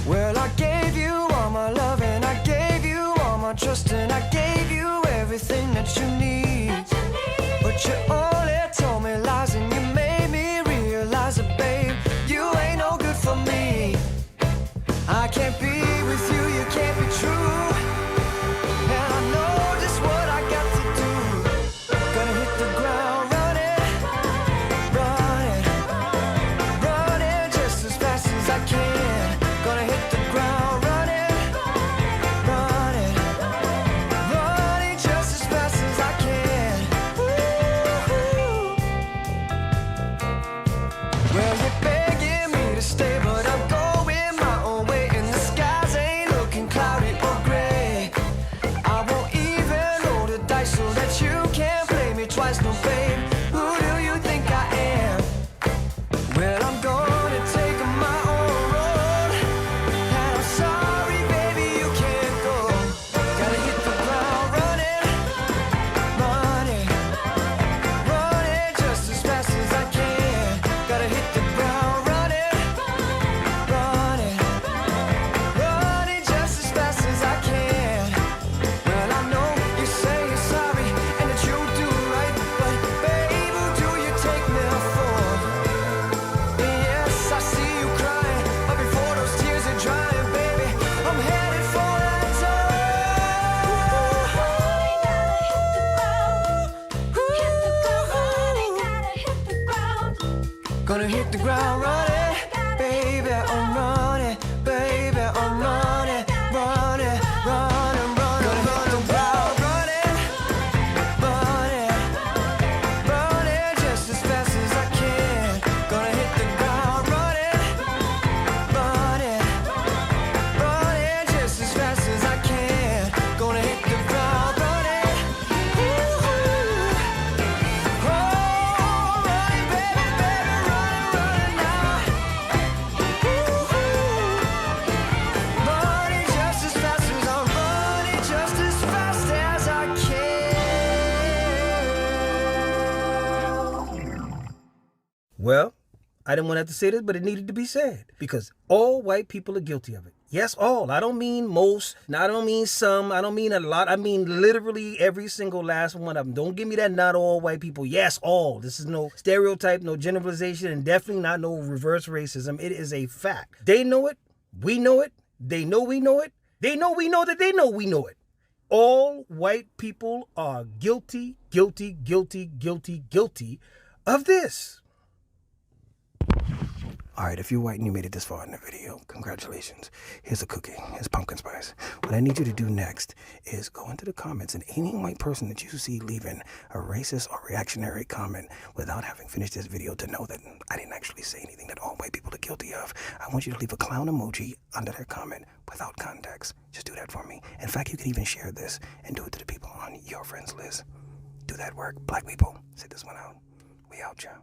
Well, I gave you all my love and I gave you all my trust and I gave you everything that you need. But you only told me lies and you made me realize that, babe, you ain't no good for me. I can't be with you, you can't be true. And I know just what I got to do. Gonna hit the ground running, running, running just as fast as I can. Gonna hit the ground running, running, running just as fast as I can. Woo-hoo. Well, you're begging me to stay, but I'm going my own way, and the skies ain't looking cloudy or gray. I won't even roll the dice so that you can't play me twice, no babe. Who do you think I am? Well, I'm gonna take my own road, and I'm sorry, baby, you can't go. Gotta hit the ground running, running, running just as fast as I can. Gotta hit the ground running, running, running just as fast as I can. Well, I know you say you're sorry and that you do right, but babe, who do you take me for? Yes, I see you crying, but before those tears are drying, baby, I'm headed for that door. Gonna hit the ground running, baby, I'm running, baby, I'm running, running, running, running. Gonna hit the ground running, running, running just as fast as I can. Gonna hit the ground running, running, running just as fast as I can. Gonna hit the ground running. Woo-hoo. Oh, running, baby, baby, running, running now. Woo-hoo. Running just as fast as I'm running, just as fast as I can. Well, I didn't want to have to say this, but it needed to be said because all white people are guilty of it. Yes, all. I don't mean most. No, I don't mean some. I don't mean a lot. I mean literally every single last one of them. Don't give me that not all white people. Yes, all. This is no stereotype, no generalization, and definitely not no reverse racism. It is a fact. They know it. We know it. They know we know it. They know we know that they know we know it. All white people are guilty, guilty, guilty, guilty, guilty of this. All right, if you're white and you made it this far in the video, congratulations. Here's a cookie. Here's pumpkin spice. What I need you to do next is go into the comments, and any white person that you see leaving a racist or reactionary comment without having finished this video to know that I didn't actually say anything that all white people are guilty of, I want you to leave a clown emoji under their comment without context. Just do that for me. In fact, you can even share this and do it to the people on your friends list. Do that work. Black people, sit this one out. We out, y'all.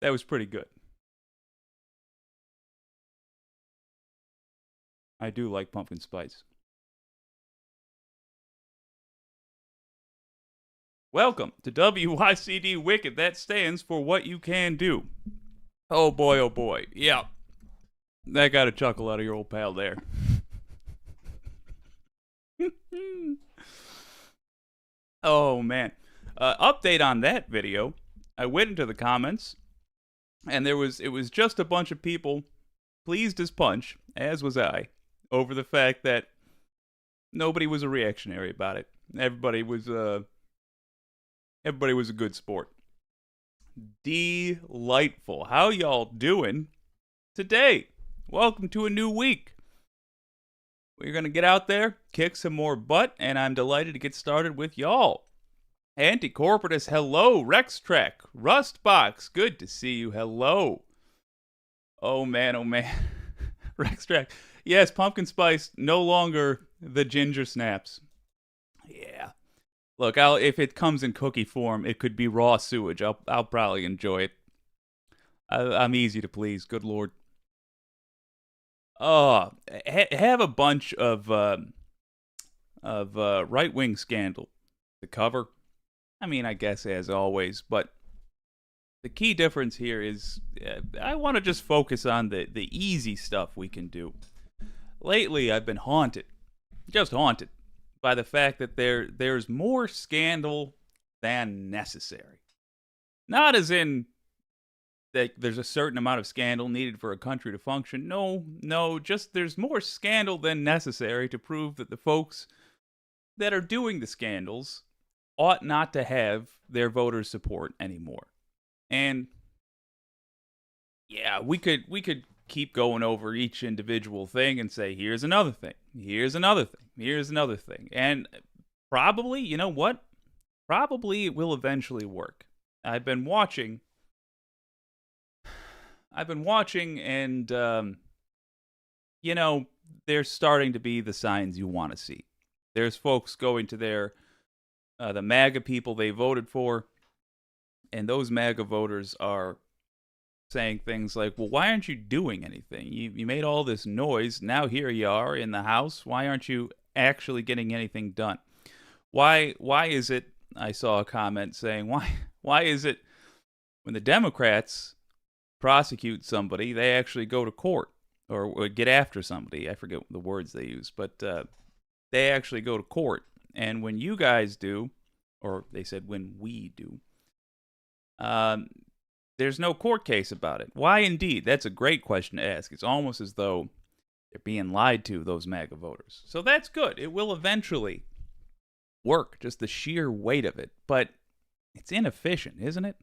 That was pretty good. I do like pumpkin spice. Welcome to WYCD Wicked. That stands for What You Can Do. Oh boy, oh boy. Yeah. That got a chuckle out of your old pal there. Oh man. Update on that video. I went into the comments, and it was just a bunch of people pleased as punch, as was I, over the fact that nobody was a reactionary about it. Everybody was a good sport. delightful. How y'all doing today? Welcome to a new week. We're going to get out there, kick some more butt, and I'm delighted to get started with y'all. Anti-Corporatist, hello. Rex Trek, Rustbox, good to see you. Hello. Oh man. Rex Trek. Yes, pumpkin spice, no longer the ginger snaps. Yeah. Look, if it comes in cookie form, it could be raw sewage. I'll probably enjoy it. I'm easy to please. Good lord. Have a bunch of right-wing scandal to cover. I mean, I guess as always, but the key difference here is I want to just focus on the easy stuff we can do. Lately, I've been haunted, just haunted, by the fact that there's more scandal than necessary. Not as in that there's a certain amount of scandal needed for a country to function. No, just there's more scandal than necessary to prove that the folks that are doing the scandals ought not to have their voters' support anymore. And yeah, we could keep going over each individual thing and say, here's another thing, here's another thing, here's another thing. And probably, you know what? Probably it will eventually work. I've been watching and, there's starting to be the signs you want to see. There's folks going to the MAGA people they voted for, and those MAGA voters are saying things like, well, why aren't you doing anything? You made all this noise, now here you are in the House, why aren't you actually getting anything done? Why is it, I saw a comment saying, why is it when the Democrats prosecute somebody, they actually go to court or get after somebody? I forget the words they use, but they actually go to court. And when you guys do, or they said when we do, there's no court case about it. Why indeed? That's a great question to ask. It's almost as though they're being lied to, those MAGA voters. So that's good. It will eventually work, just the sheer weight of it. But it's inefficient, isn't it?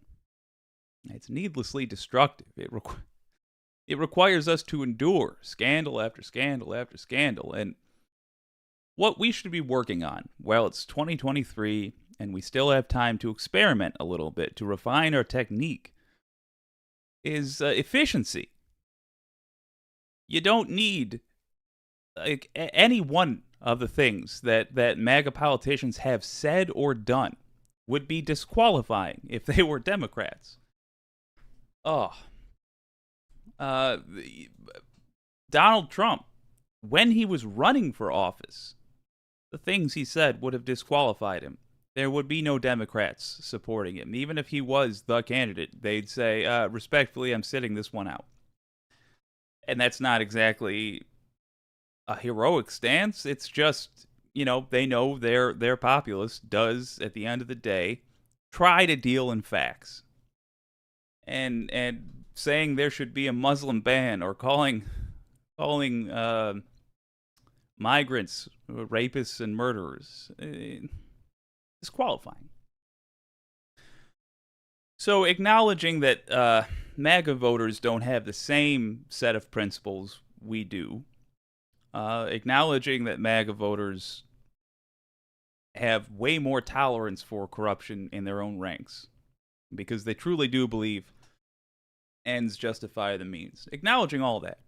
It's needlessly destructive. It requires us to endure scandal after scandal after scandal. And what we should be working on, well, it's 2023, and we still have time to experiment a little bit, to refine our technique, is efficiency. You don't need any one of the things that MAGA politicians have said or done would be disqualifying if they were Democrats. Donald Trump, when he was running for office, the things he said would have disqualified him. There would be no Democrats supporting him. Even if he was the candidate, they'd say, respectfully, I'm sitting this one out. And that's not exactly a heroic stance. It's just, they know their populace does, at the end of the day, try to deal in facts. And saying there should be a Muslim ban or calling migrants rapists and murderers disqualifying. So acknowledging that MAGA voters don't have the same set of principles we do, acknowledging that MAGA voters have way more tolerance for corruption in their own ranks, because they truly do believe ends justify the means. Acknowledging all that,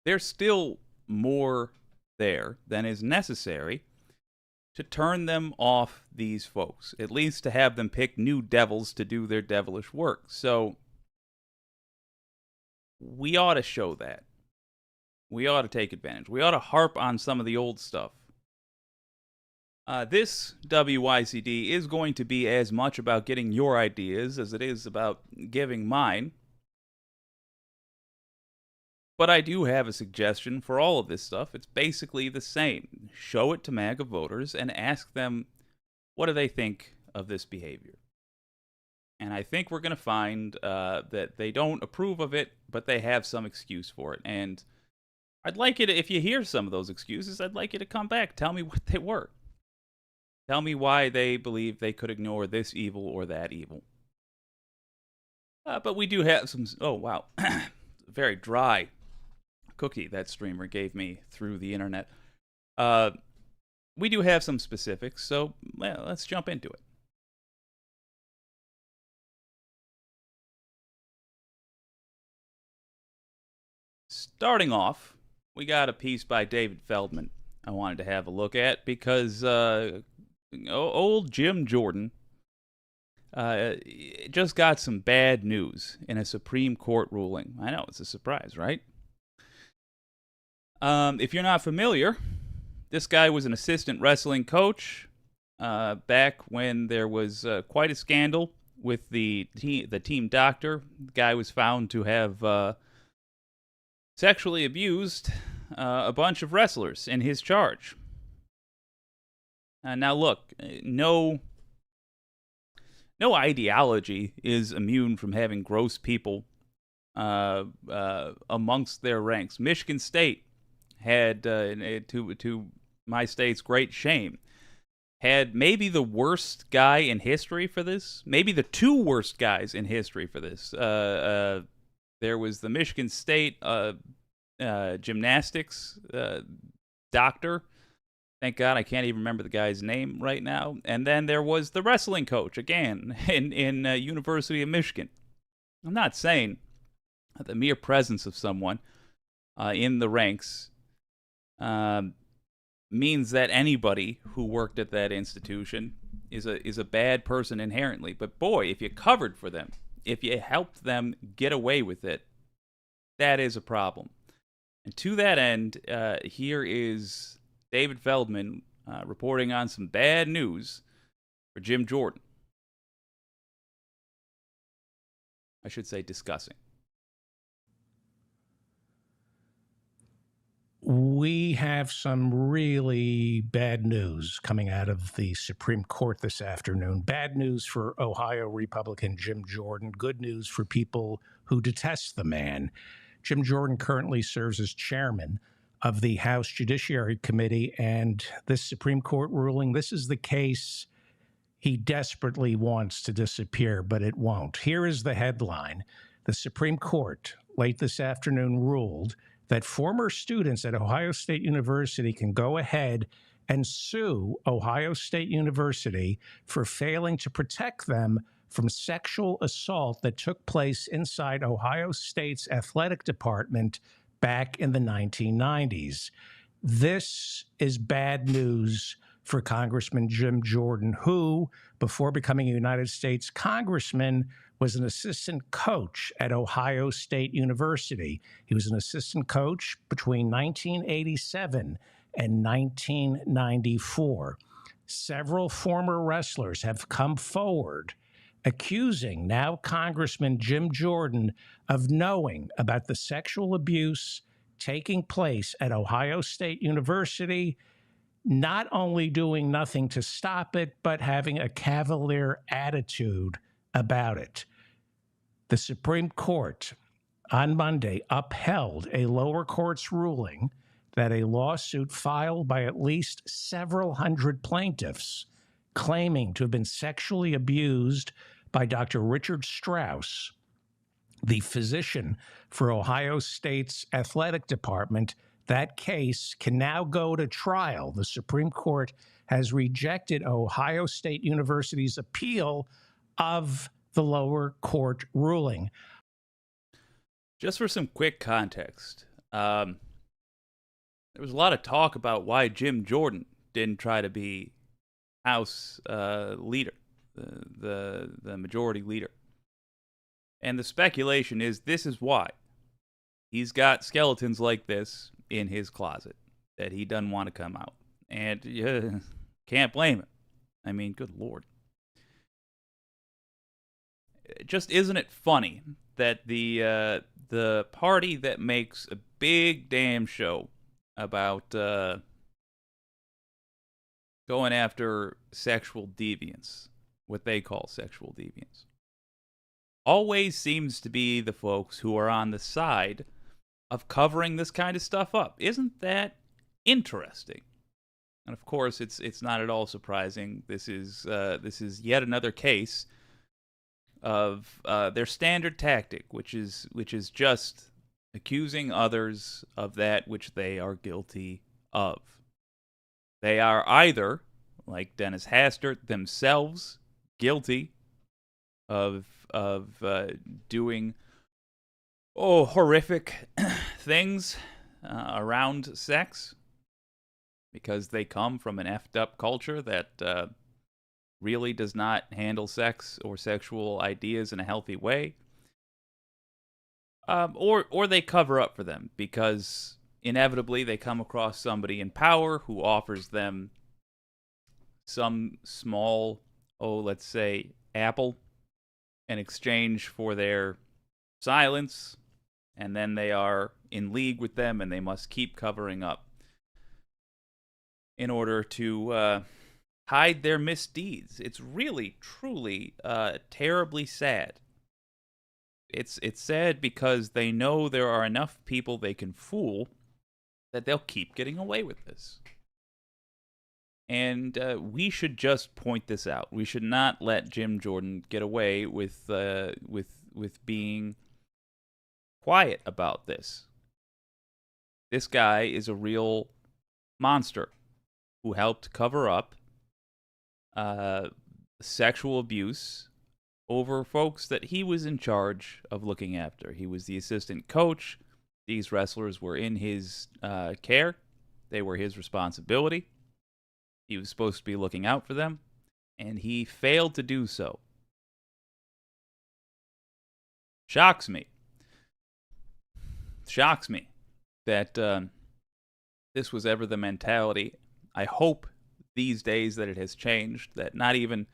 there's still more there than is necessary to turn them off these folks, at least to have them pick new devils to do their devilish work. So we ought to show that. We ought to take advantage. We ought to harp on some of the old stuff. This WYCD is going to be as much about getting your ideas as it is about giving mine. But I do have a suggestion for all of this stuff. It's basically the same. Show it to MAGA voters and ask them, what do they think of this behavior? And I think we're going to find that they don't approve of it, but they have some excuse for it. And I'd like you to, if you hear some of those excuses, I'd like you to come back. Tell me what they were. Tell me why they believe they could ignore this evil or that evil. But we do have some... Oh, wow. Very dry cookie that streamer gave me through the internet. We do have some specifics, so let's jump into it. Starting off, we got a piece by David Feldman I wanted to have a look at because old Jim Jordan just got some bad news in a Supreme Court ruling. I know, it's a surprise, right? If you're not familiar, this guy was an assistant wrestling coach back when there was quite a scandal with the team doctor. The guy was found to have sexually abused a bunch of wrestlers in his charge. Now look, no ideology is immune from having gross people amongst their ranks. Michigan State had, to my state's great shame, had maybe the worst guy in history for this, maybe the two worst guys in history for this. There was the Michigan State gymnastics doctor. Thank God I can't even remember the guy's name right now. And then there was the wrestling coach, again, in University of Michigan. I'm not saying that the mere presence of someone in the ranks means that anybody who worked at that institution is a bad person inherently. But boy, if you covered for them, if you helped them get away with it, that is a problem. And to that end, here is David Feldman reporting on some bad news for Jim Jordan. I should say discussing. We have some really bad news coming out of the Supreme Court this afternoon. Bad news for Ohio Republican Jim Jordan. Good news for people who detest the man. Jim Jordan currently serves as chairman of the House Judiciary Committee, and this Supreme Court ruling, this is the case he desperately wants to disappear, but it won't. Here is the headline. The Supreme Court late this afternoon ruled that former students at Ohio State University can go ahead and sue Ohio State University for failing to protect them from sexual assault that took place inside Ohio State's athletic department back in the 1990s. This is bad news for Congressman Jim Jordan, who, before becoming a United States congressman, was an assistant coach at Ohio State University. He was an assistant coach between 1987 and 1994. Several former wrestlers have come forward accusing now Congressman Jim Jordan of knowing about the sexual abuse taking place at Ohio State University, not only doing nothing to stop it, but having a cavalier attitude about it. The Supreme Court on Monday upheld a lower court's ruling that a lawsuit filed by at least several hundred plaintiffs claiming to have been sexually abused by Dr. Richard Strauss, the physician for Ohio State's athletic department, that case can now go to trial. The Supreme Court has rejected Ohio State University's appeal of the lower court ruling. Just for some quick context, there was a lot of talk about why Jim Jordan didn't try to be House leader, the majority leader. And the speculation is this is why. He's got skeletons like this in his closet that he doesn't want to come out. And can't blame him. I mean, good Lord. Just isn't it funny that the party that makes a big damn show about going after sexual deviance, what they call sexual deviance, always seems to be the folks who are on the side of covering this kind of stuff up. Isn't that interesting? And of course, it's not at all surprising. This is yet another case of their standard tactic, which is just accusing others of that which they are guilty of. They are either, like Dennis Hastert, themselves guilty of doing horrific things around sex, because they come from an effed up culture that really does not handle sex or sexual ideas in a healthy way. Or they cover up for them because inevitably they come across somebody in power who offers them some small, let's say, apple in exchange for their silence, and then they are in league with them and they must keep covering up in order to hide their misdeeds. It's really, truly terribly sad. It's sad because they know there are enough people they can fool that they'll keep getting away with this. And we should just point this out. We should not let Jim Jordan get away with being quiet about this. This guy is a real monster who helped cover up sexual abuse over folks that he was in charge of looking after. He was the assistant coach. These wrestlers were in his care. They were his responsibility. He was supposed to be looking out for them, and he failed to do so. Shocks me that this was ever the mentality. I hope these days that it has changed, that not even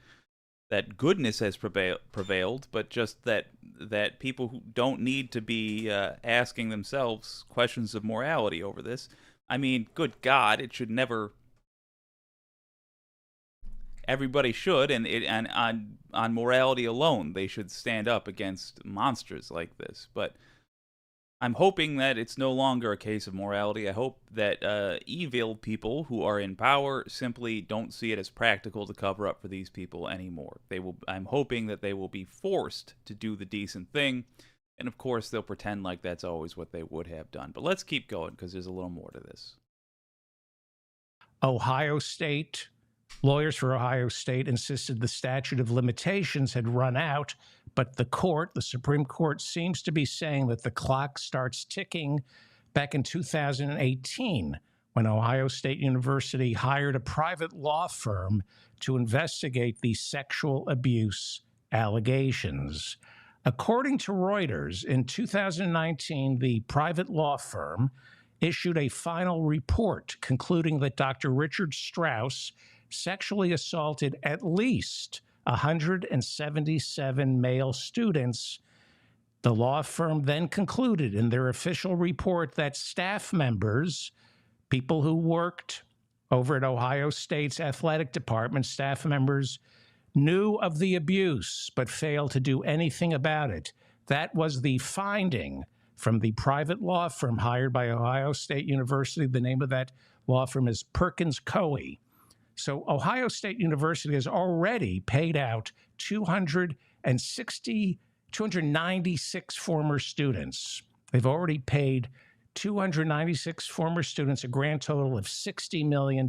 that goodness has prevailed, but just that people who don't need to be asking themselves questions of morality over this. I mean, good God, it should never. Everybody should, and on morality alone, they should stand up against monsters like this. But I'm hoping that it's no longer a case of morality. I hope that evil people who are in power simply don't see it as practical to cover up for these people anymore. I'm hoping that they will be forced to do the decent thing, and of course they'll pretend like that's always what they would have done. But let's keep going because there's a little more to this. Ohio State. Lawyers for Ohio State insisted the statute of limitations had run out, but the Supreme Court, seems to be saying that the clock starts ticking back in 2018 when Ohio State University hired a private law firm to investigate the sexual abuse allegations. According to Reuters, in 2019, the private law firm issued a final report concluding that Dr. Richard Strauss sexually assaulted at least 177 male students. The law firm then concluded in their official report that staff members, people who worked over at Ohio State's athletic department, staff members knew of the abuse but failed to do anything about it. That was the finding from the private law firm hired by Ohio State University. The name of that law firm is Perkins Coie. So Ohio State University has already paid out 296 former students. They've already paid 296 former students a grand total of $60 million.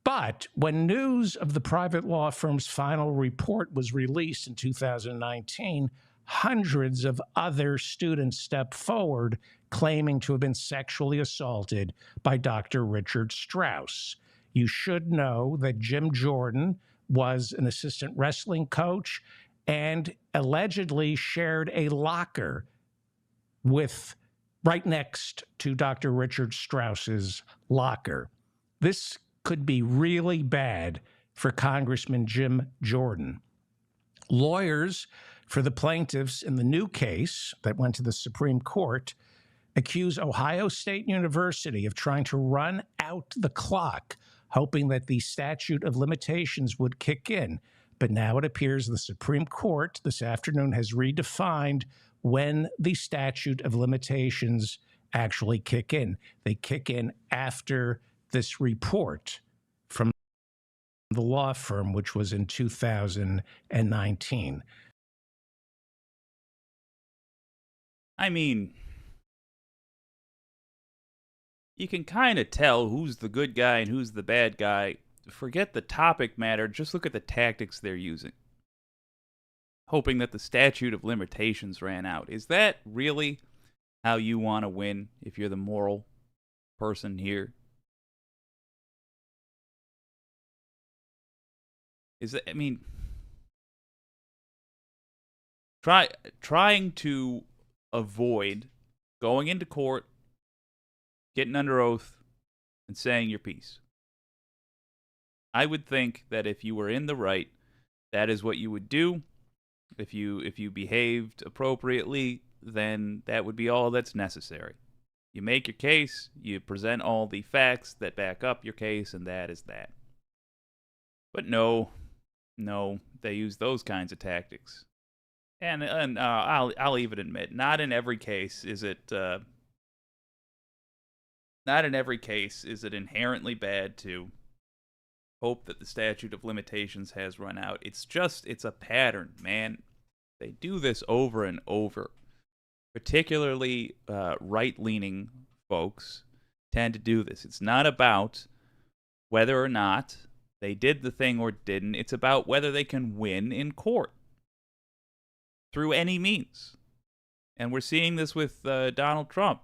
But when news of the private law firm's final report was released in 2019, hundreds of other students stepped forward claiming to have been sexually assaulted by Dr. Richard Strauss. You should know that Jim Jordan was an assistant wrestling coach and allegedly shared a locker right next to Dr. Richard Strauss's locker. This could be really bad for Congressman Jim Jordan. Lawyers for the plaintiffs in the new case that went to the Supreme Court accuse Ohio State University of trying to run out the clock, hoping that the statute of limitations would kick in. But now it appears the Supreme Court this afternoon has redefined when the statute of limitations actually kick in. They kick in after this report from the law firm, which was in 2019. I mean, you can kind of tell who's the good guy and who's the bad guy. Forget the topic matter, just look at the tactics they're using. Hoping that the statute of limitations ran out. Is that really how you want to win if you're the moral person here? Is that, I mean, trying to avoid going into court, getting under oath, and saying your piece. I would think that if you were in the right, that is what you would do. If you behaved appropriately, then that would be all that's necessary. You make your case, you present all the facts that back up your case, and that is that. But no, they use those kinds of tactics. And I'll even admit, not in every case is it inherently bad to hope that the statute of limitations has run out. It's a pattern, man. They do this over and over. Particularly right-leaning folks tend to do this. It's not about whether or not they did the thing or didn't. It's about whether they can win in court through any means. And we're seeing this with Donald Trump.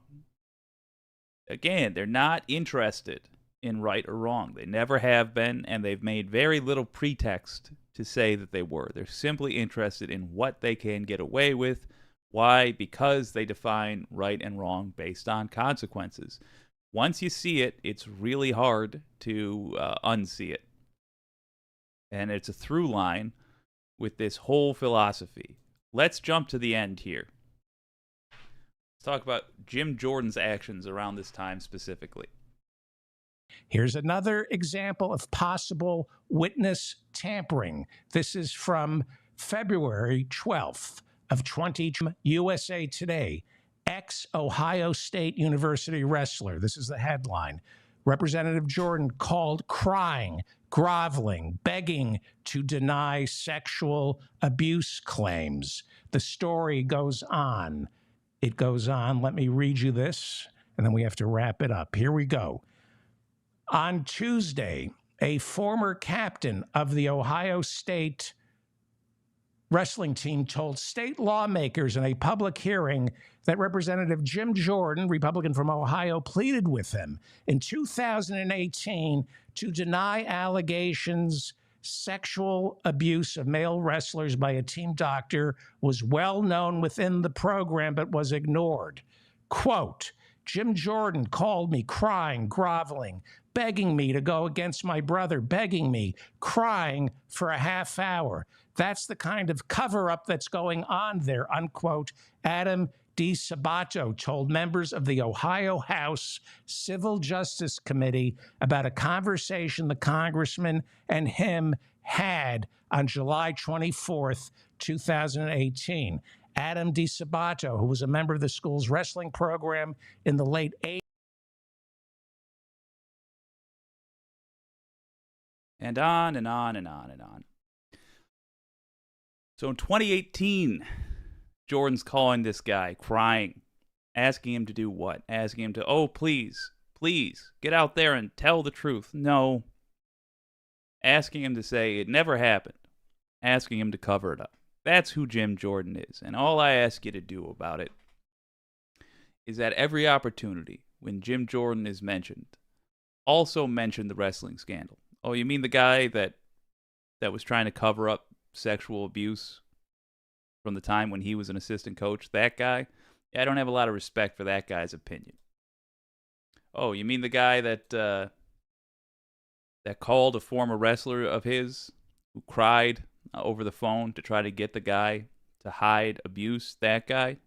Again, they're not interested in right or wrong. They never have been, and they've made very little pretext to say that they were. They're simply interested in what they can get away with. Why? Because they define right and wrong based on consequences. Once you see it, it's really hard to unsee it. And it's a through line with this whole philosophy. Let's jump to the end here. Let's talk about Jim Jordan's actions around this time specifically. Here's another example of possible witness tampering. This is from February 12th of 2020, USA Today. Ex-Ohio State University wrestler, this is the headline, Representative Jordan called crying, groveling, begging to deny sexual abuse claims. The story goes on. It goes on. Let me read you this, and then we have to wrap it up. Here we go. On Tuesday, a former captain of the Ohio State wrestling team told state lawmakers in a public hearing that Representative Jim Jordan, Republican from Ohio, pleaded with him in 2018 to deny allegations sexual abuse of male wrestlers by a team doctor was well known within the program but was ignored. Quote, Jim Jordan called me crying, groveling, begging me to go against my brother, begging me, crying for a half hour. That's the kind of cover-up that's going on there, unquote. Adam DiSabato told members of the Ohio House Civil Justice Committee about a conversation the congressman and him had on July 24th, 2018. Adam DiSabato, who was a member of the school's wrestling program in the late 80s. And on and on and on and on. So in 2018, Jordan's calling this guy, crying, asking him to do what? Asking him to, oh, please, get out there and tell the truth. No. Asking him to say it never happened. Asking him to cover it up. That's who Jim Jordan is. And all I ask you to do about it is at every opportunity when Jim Jordan is mentioned, also mention the wrestling scandal. Oh, you mean the guy that was trying to cover up sexual abuse from the time when he was an assistant coach? That guy? Yeah, I don't have a lot of respect for that guy's opinion. Oh, you mean the guy that called a former wrestler of his who cried over the phone to try to get the guy to hide abuse? That guy?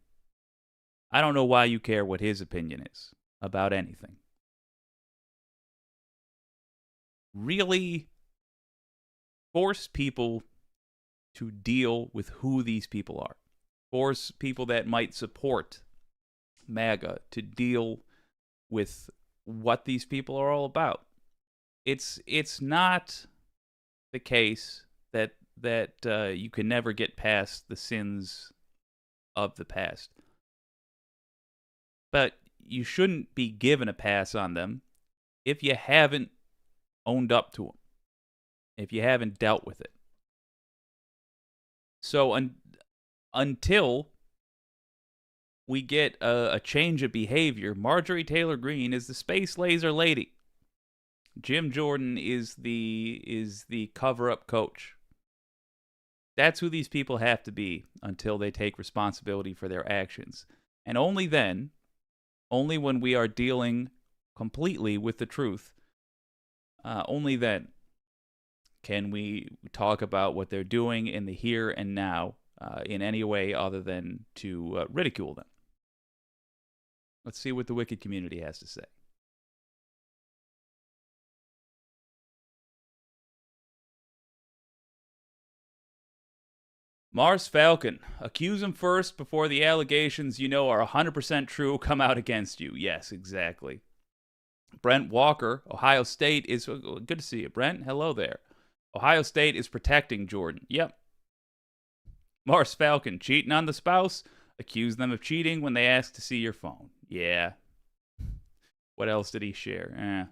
I don't know why you care what his opinion is about anything. Really force people to deal with who these people are. Force people that might support MAGA to deal with what these people are all about. it's not the case that you can never get past the sins of the past. But you shouldn't be given a pass on them if you haven't owned up to them, if you haven't dealt with it. So until we get a change of behavior, Marjorie Taylor Greene is the space laser lady. Jim Jordan is the cover-up coach. That's who these people have to be until they take responsibility for their actions. And only then, only when we are dealing completely with the truth, only then can we talk about what they're doing in the here and now in any way other than to ridicule them. Let's see what the wicked community has to say. Mars Falcon, accuse him first before the allegations you know are 100% true come out against you. Yes, exactly. Brent Walker, Ohio State is... Good to see you, Brent. Hello there. Ohio State is protecting Jordan. Yep. Mars Falcon, cheating on the spouse? Accuse them of cheating when they ask to see your phone. Yeah. What else did he share?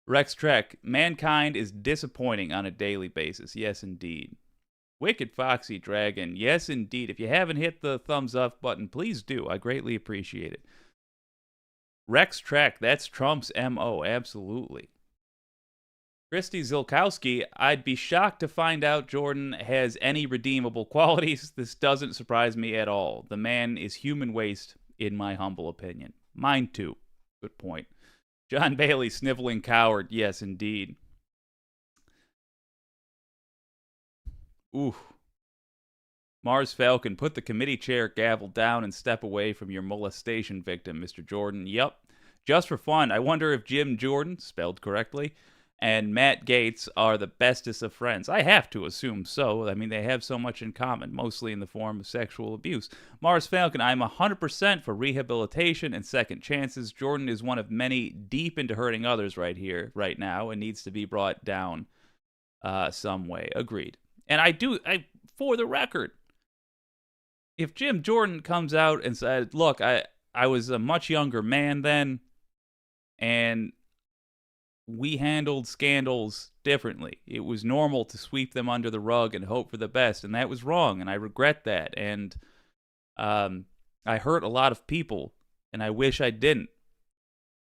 Rex Trek, mankind is disappointing on a daily basis. Yes, indeed. Wicked Foxy Dragon, yes, indeed. If you haven't hit the thumbs up button, please do. I greatly appreciate it. Rex Trek, that's Trump's MO, absolutely. Christy Zilkowski, I'd be shocked to find out Jordan has any redeemable qualities. This doesn't surprise me at all. The man is human waste, in my humble opinion. Mine too. Good point. John Bailey, sniveling coward, yes, indeed. Ooh. Mars Falcon, put the committee chair gavel down and step away from your molestation victim, Mr. Jordan. Yup. Just for fun, I wonder if Jim Jordan, spelled correctly, and Matt Gaetz are the bestest of friends. I have to assume so. I mean, they have so much in common, mostly in the form of sexual abuse. Mars Falcon, I'm 100% for rehabilitation and second chances. Jordan is one of many deep into hurting others right now, and needs to be brought down some way. Agreed. And for the record, if Jim Jordan comes out and said, look, I was a much younger man then, and we handled scandals differently. It was normal to sweep them under the rug and hope for the best, and that was wrong, and I regret that. And I hurt a lot of people, and I wish I didn't.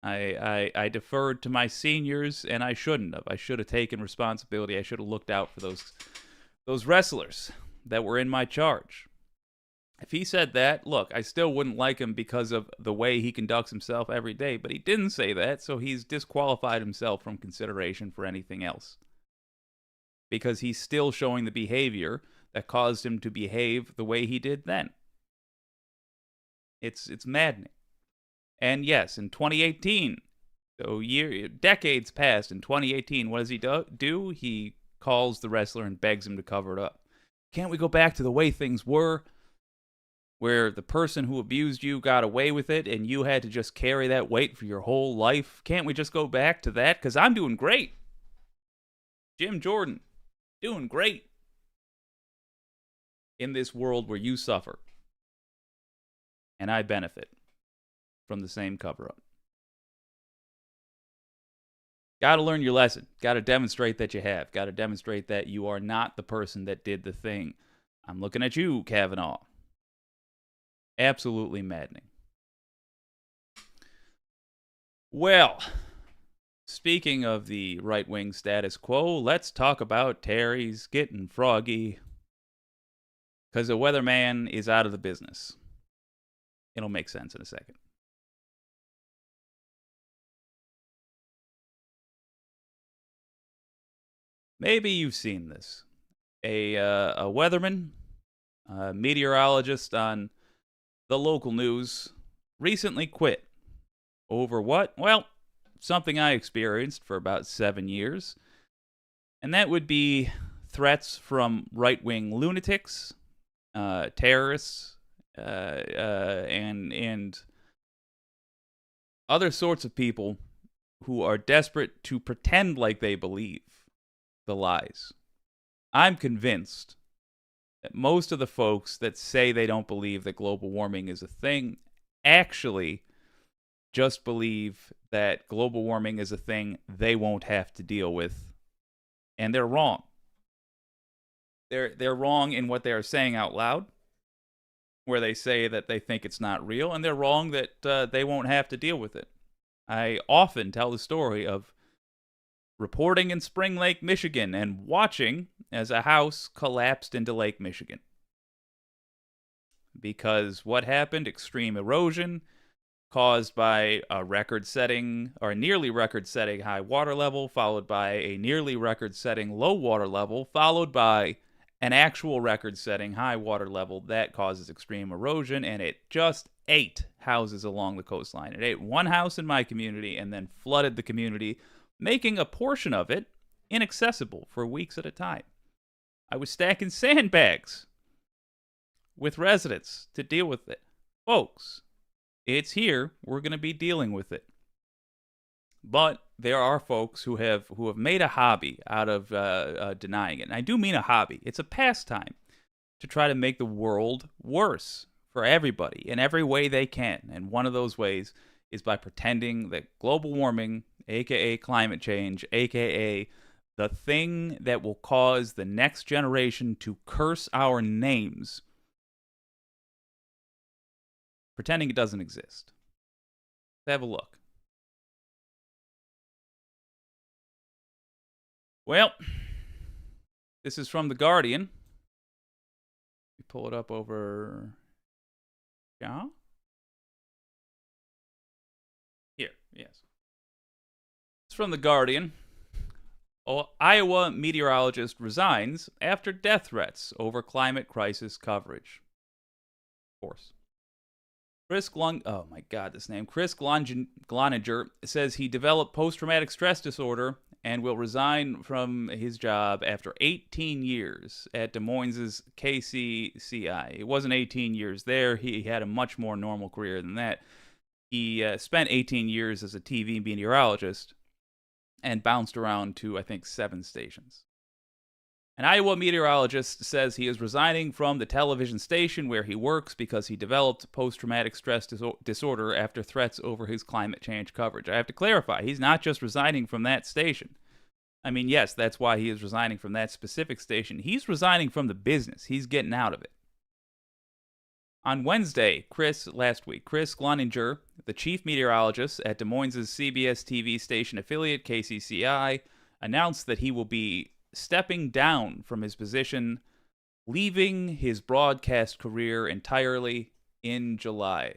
I deferred to my seniors, and I shouldn't have. I should have taken responsibility. I should have looked out for those wrestlers that were in my charge. If he said that, look, I still wouldn't like him because of the way he conducts himself every day, but he didn't say that, so he's disqualified himself from consideration for anything else. Because he's still showing the behavior that caused him to behave the way he did then. It's maddening. And yes, in 2018, so decades passed, in 2018, what does he do? He calls the wrestler and begs him to cover it up. Can't we go back to the way things were, where the person who abused you got away with it and you had to just carry that weight for your whole life? Can't we just go back to that? Because I'm doing great. Jim Jordan, doing great in this world where you suffer. And I benefit from the same cover-up. Got to learn your lesson. Got to demonstrate that you have. Got to demonstrate that you are not the person that did the thing. I'm looking at you, Kavanaugh. Absolutely maddening. Well, speaking of the right-wing status quo, let's talk about Terries getting froggy. Because the weatherman is out of the business. It'll make sense in a second. Maybe you've seen this. A weatherman, a meteorologist on the local news, recently quit. Over what? Well, something I experienced for about 7 years. And that would be threats from right-wing lunatics, terrorists, and other sorts of people who are desperate to pretend like they believe the lies. I'm convinced that most of the folks that say they don't believe that global warming is a thing actually just believe that global warming is a thing they won't have to deal with. And they're wrong. They're wrong in what they are saying out loud, where they say that they think it's not real, and they're wrong that they won't have to deal with it. I often tell the story of reporting in Spring Lake, Michigan, and watching as a house collapsed into Lake Michigan. Because what happened? Extreme erosion caused by a record-setting or nearly record-setting high water level, followed by a nearly record-setting low water level, followed by an actual record-setting high water level that causes extreme erosion, and it just ate houses along the coastline. It ate one house in my community and then flooded the community, making a portion of it inaccessible for weeks at a time. I was stacking sandbags with residents to deal with it. Folks, it's here. We're going to be dealing with it. But there are folks who have made a hobby out of denying it. And I do mean a hobby. It's a pastime to try to make the world worse for everybody in every way they can. And one of those ways is by pretending that global warming, aka climate change, aka the thing that will cause the next generation to curse our names, pretending it doesn't exist. Let's have a look. Well, this is from The Guardian. We pull it up over. Yeah? Here, yes. It's from The Guardian. Iowa meteorologist resigns after death threats over climate crisis coverage. Of course. Chris Gloninger says he developed post-traumatic stress disorder and will resign from his job after 18 years at Des Moines' KCCI. It wasn't 18 years there. He had a much more normal career than that. He spent 18 years as a TV meteorologist and bounced around to, I think, 7 stations. An Iowa meteorologist says he is resigning from the television station where he works because he developed post-traumatic stress disorder after threats over his climate change coverage. I have to clarify, he's not just resigning from that station. I mean, yes, that's why he is resigning from that specific station. He's resigning from the business. He's getting out of it. On Wednesday, last week, Chris Gloninger, the chief meteorologist at Des Moines' CBS TV station affiliate KCCI, announced that he will be stepping down from his position, leaving his broadcast career entirely in July.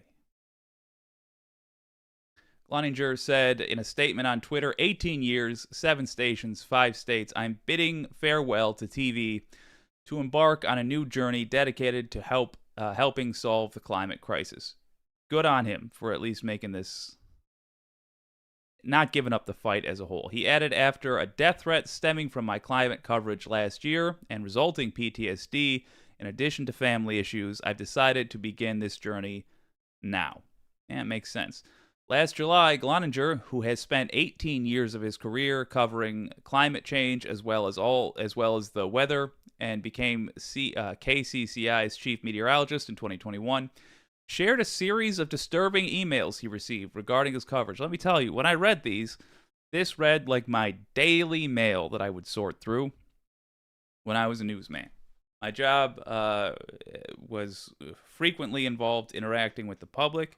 Gloninger said in a statement on Twitter, 18 years, 7 stations, 5 states, I'm bidding farewell to TV to embark on a new journey dedicated to helping solve the climate crisis. Good on him for at least making this, not giving up the fight as a whole. He added, after a death threat stemming from my climate coverage last year and resulting PTSD, in addition to family issues, I've decided to begin this journey now. Yeah, it makes sense. Last July, Gloninger, who has spent 18 years of his career covering climate change as well as the weather, and became KCCI's chief meteorologist in 2021, shared a series of disturbing emails he received regarding his coverage. Let me tell you, when I read these, this read like my daily mail that I would sort through when I was a newsman. My job was frequently involved interacting with the public,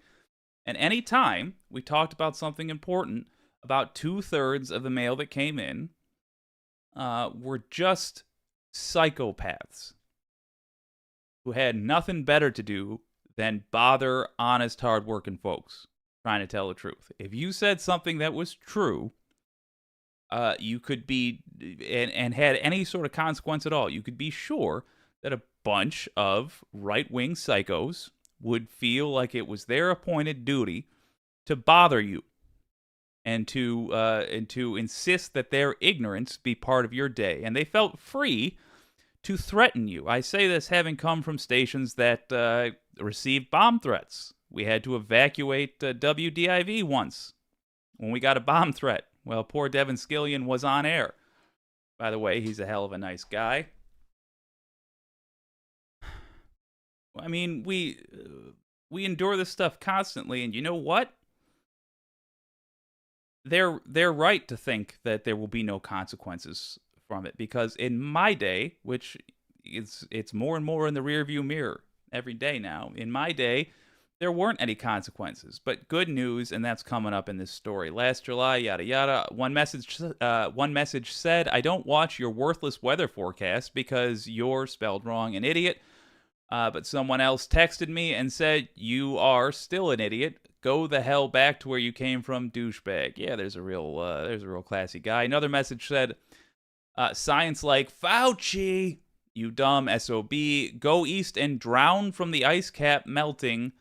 and any time we talked about something important, about 2/3 of the mail that came in were just psychopaths who had nothing better to do than bother honest, hard-working folks trying to tell the truth. If you said something that was true, you could be, and had any sort of consequence at all, you could be sure that a bunch of right-wing psychos would feel like it was their appointed duty to bother you and to insist that their ignorance be part of your day. And they felt free to threaten you. I say this having come from stations that received bomb threats. We had to evacuate WDIV once when we got a bomb threat. Well, poor Devin Scillian was on air. By the way, he's a hell of a nice guy. I mean, we endure this stuff constantly, and you know what? They're right to think that there will be no consequences from it, because in my day, which it's more and more in the rearview mirror every day now, in my day, there weren't any consequences. But good news, and that's coming up in this story. Last July, yada yada. One message said, "I don't watch your worthless weather forecast because you're spelled wrong, an idiot." But someone else texted me and said, "You are still an idiot. Go the hell back to where you came from, douchebag." Yeah, there's a real classy guy. Another message said, "Science like Fauci, you dumb SOB. Go east and drown from the ice cap melting,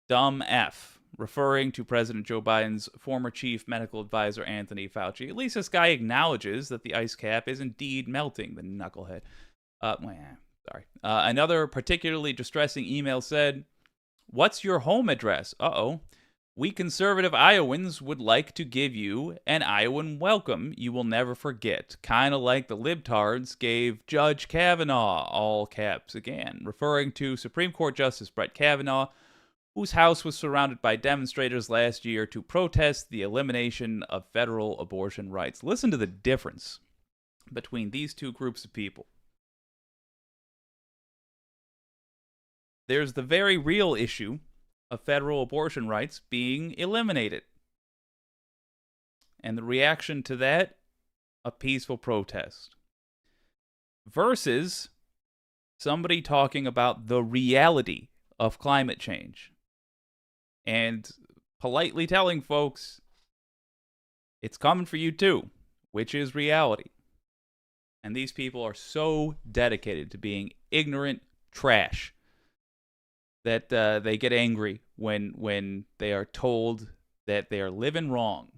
dumb F," referring to President Joe Biden's former chief medical advisor, Anthony Fauci. At least this guy acknowledges that the ice cap is indeed melting, the knucklehead. Sorry. Another particularly distressing email said, "What's your home address? Uh-oh. We conservative Iowans would like to give you an Iowan welcome you will never forget. Kind of like the libtards gave Judge Kavanaugh," all caps again, referring to Supreme Court Justice Brett Kavanaugh, whose house was surrounded by demonstrators last year to protest the elimination of federal abortion rights. Listen to the difference between these two groups of people. There's the very real issue of federal abortion rights being eliminated. And the reaction to that, a peaceful protest. Versus somebody talking about the reality of climate change. And politely telling folks, it's coming for you too, which is reality. And these people are so dedicated to being ignorant trash that they get angry when they are told that they are living wrong.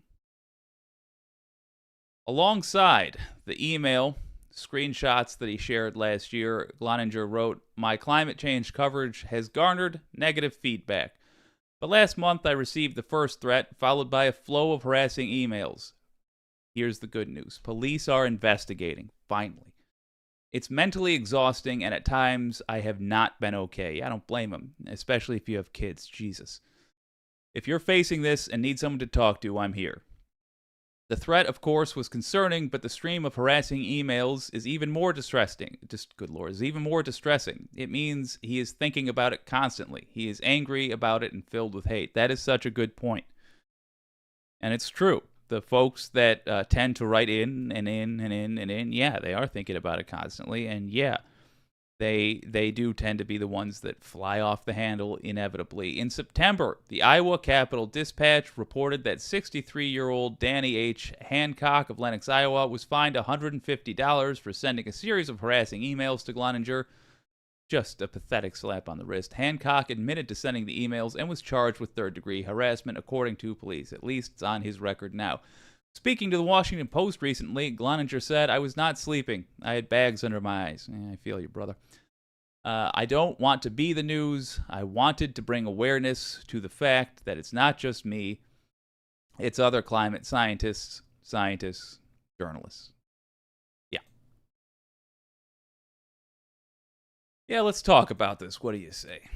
Alongside the email screenshots that he shared last year, Gloninger wrote, "My climate change coverage has garnered negative feedback. But last month I received the first threat, followed by a flow of harassing emails. Here's the good news. Police are investigating, finally. It's mentally exhausting, and at times I have not been okay." I don't blame him, especially if you have kids. Jesus. "If you're facing this and need someone to talk to, I'm here." The threat, of course, was concerning, but the stream of harassing emails is even more distressing. Good Lord, is even more distressing. It means he is thinking about it constantly. He is angry about it and filled with hate. That is such a good point. And it's true. The folks that tend to write in and in and in and in, yeah, they are thinking about it constantly. And yeah, they do tend to be the ones that fly off the handle inevitably. In September, the Iowa Capitol Dispatch reported that 63-year-old Danny H. Hancock of Lenox, Iowa, was fined $150 for sending a series of harassing emails to Gloninger. Just a pathetic slap on the wrist. Hancock admitted to sending the emails and was charged with third-degree harassment, according to police. At least it's on his record now. Speaking to the Washington Post recently, Gloninger said, "I was not sleeping. I had bags under my eyes." I feel you, brother. "I don't want to be the news. I wanted to bring awareness to the fact that it's not just me. It's other climate scientists, journalists." Yeah, let's talk about this. What do you say?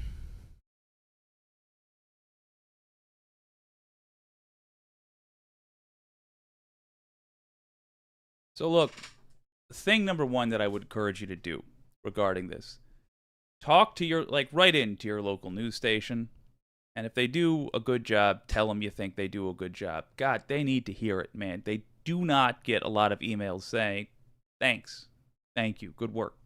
So look, thing number one that I would encourage you to do regarding this, talk to write into your local news station, and if they do a good job, tell them you think they do a good job. God, they need to hear it, man. They do not get a lot of emails saying, "Thanks, thank you, good work."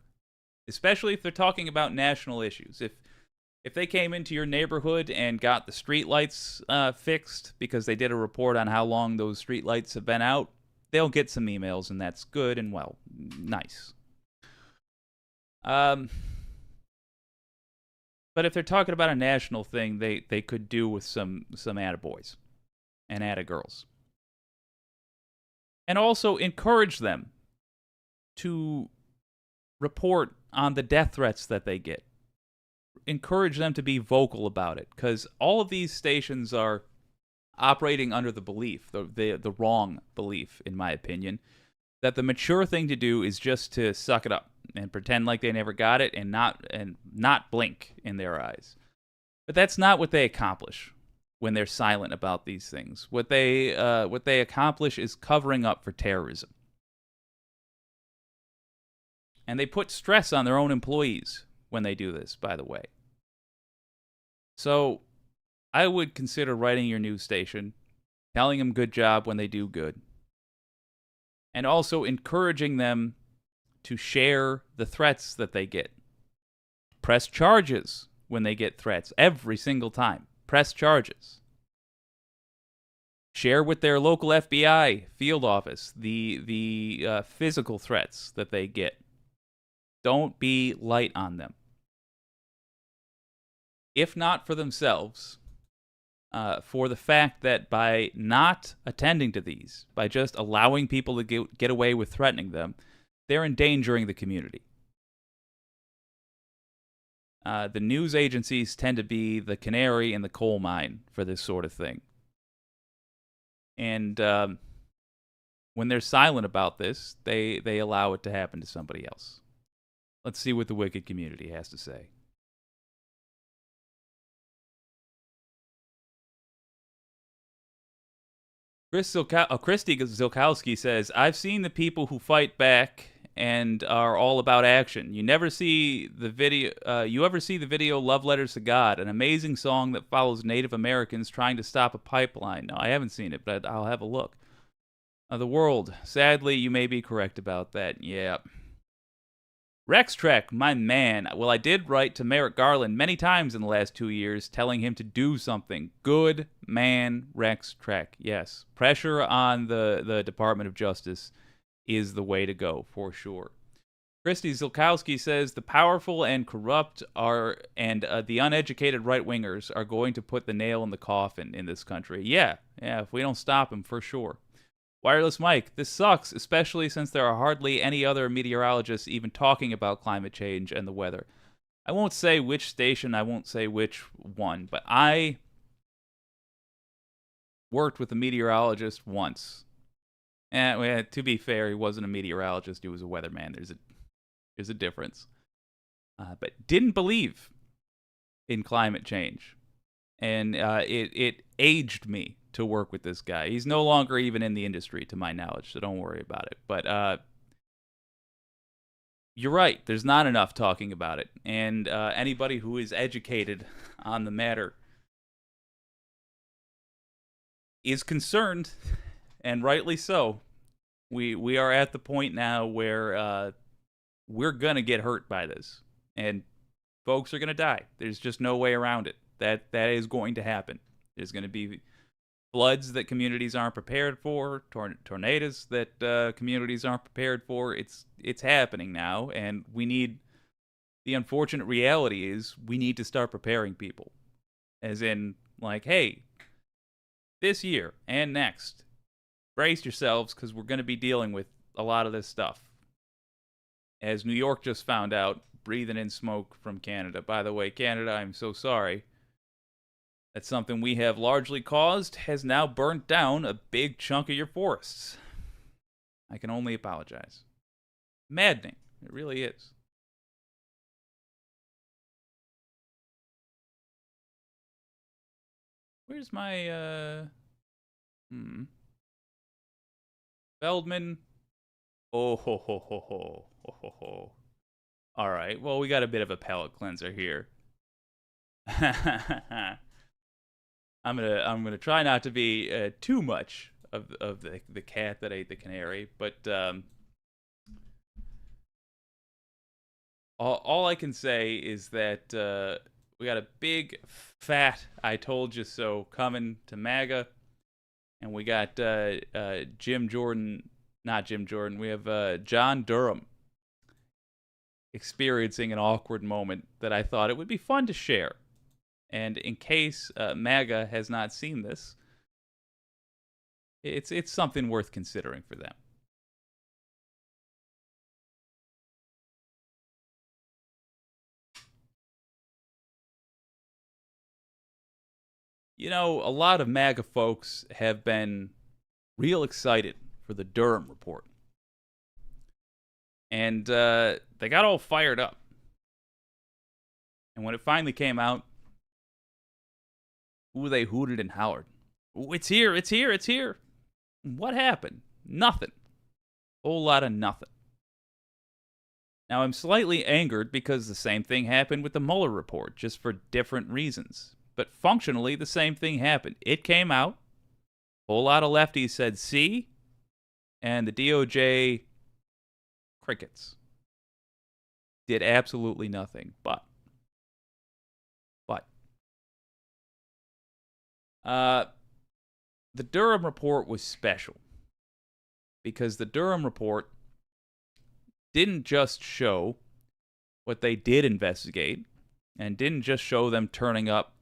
Especially if they're talking about national issues. If they came into your neighborhood and got the streetlights fixed because they did a report on how long those streetlights have been out, they'll get some emails, and that's good and, well, nice. But if they're talking about a national thing, they could do with some attaboys and attagirls. And also encourage them to report on the death threats that they get. Encourage them to be vocal about it, because all of these stations are, operating under the belief, the wrong belief, in my opinion, that the mature thing to do is just to suck it up and pretend like they never got it and not blink in their eyes. But that's not what they accomplish when they're silent about these things. What they accomplish is covering up for terrorism. And they put stress on their own employees when they do this, by the way. So I would consider writing your news station, telling them good job when they do good, and also encouraging them to share the threats that they get. Press charges when they get threats every single time. Press charges. Share with their local FBI field office the physical threats that they get. Don't be light on them. If not for themselves, for the fact that by not attending to these, by just allowing people to get away with threatening them, they're endangering the community. The news agencies tend to be the canary in the coal mine for this sort of thing. And when they're silent about this, they allow it to happen to somebody else. Let's see what the wicked community has to say. Christy Zilkowski says, I've seen the people who fight back and are all about action. You ever see the video Love Letters to God, an amazing song that follows Native Americans trying to stop a pipeline? No, I haven't seen it, but I'll have a look. The world. Sadly, you may be correct about that. Yeah. Rex Trek, my man. Well, I did write to Merrick Garland many times in the last 2 years telling him to do something. Good man, Rex Trek. Yes. Pressure on the Department of Justice is the way to go, for sure. Christy Zilkowski says the powerful and corrupt and the uneducated right-wingers are going to put the nail in the coffin in this country. Yeah, if we don't stop them, for sure. Wireless Mike, this sucks, especially since there are hardly any other meteorologists even talking about climate change and the weather. I won't say which station, I won't say which one, but I worked with a meteorologist once. And to be fair, he wasn't a meteorologist, he was a weatherman. There's a difference. But didn't believe in climate change. And it aged me to work with this guy. He's no longer even in the industry, to my knowledge, so don't worry about it. But you're right. There's not enough talking about it. And anybody who is educated on the matter is concerned, and rightly so. We are at the point now where we're going to get hurt by this. And folks are going to die. There's just no way around it. That is going to happen. There's going to be floods that communities aren't prepared for, tornadoes that communities aren't prepared for. It's happening now, and the unfortunate reality is we need to start preparing people. As in, like, hey, this year and next, brace yourselves because we're going to be dealing with a lot of this stuff. As New York just found out, breathing in smoke from Canada. By the way, Canada, I'm so sorry. That something we have largely caused has now burnt down a big chunk of your forests. I can only apologize. Maddening. It really is. Where's my, Feldman? Oh, ho, ho, ho, ho, ho, ho, ho. All right, well, we got a bit of a palate cleanser here. I'm gonna try not to be too much of the cat that ate the canary, but all I can say is that we got a big fat "I told you so" coming to MAGA, and we got Jim Jordan, not Jim Jordan. We have John Durham experiencing an awkward moment that I thought it would be fun to share. And in case MAGA has not seen this, it's something worth considering for them. You know, a lot of MAGA folks have been real excited for the Durham report. And they got all fired up. And when it finally came out, ooh, they hooted and hollered. Ooh, it's here, it's here, it's here. What happened? Nothing. Whole lot of nothing. Now, I'm slightly angered because the same thing happened with the Mueller report, just for different reasons. But functionally, the same thing happened. It came out. A whole lot of lefties said, see? And the DOJ, crickets. Did absolutely nothing. But. The Durham report was special. Because the Durham report didn't just show what they did investigate, and didn't just show them turning up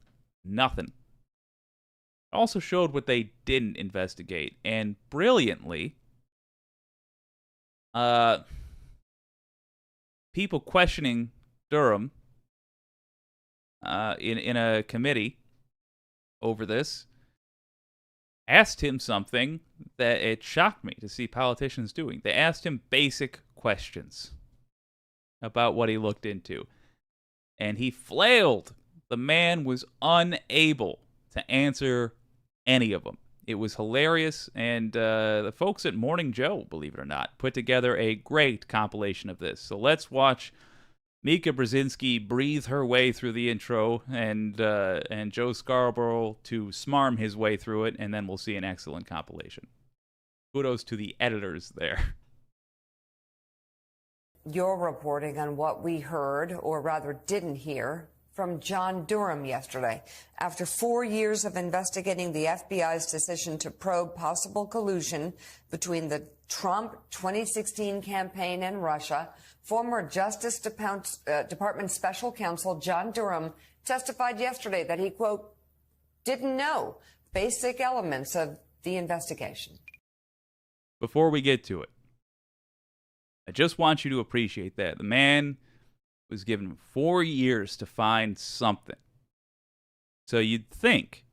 nothing. It also showed what they didn't investigate, and brilliantly, people questioning Durham in a committee over this asked him something that it shocked me to see politicians doing. They asked him basic questions about what he looked into. And he flailed. The man was unable to answer any of them. It was hilarious, and the folks at Morning Joe, believe it or not, put together a great compilation of this. So let's watch Mika Brzezinski breathe her way through the intro, and Joe Scarborough to smarm his way through it, and then we'll see an excellent compilation. Kudos to the editors there. You're reporting on what we heard, or rather didn't hear, from John Durham yesterday. After 4 years of investigating the FBI's decision to probe possible collusion between the Trump 2016 campaign and Russia, former Justice Department Special Counsel John Durham testified yesterday that he, quote, didn't know basic elements of the investigation. Before we get to it, I just want you to appreciate that. The man was given 4 years to find something. So you'd think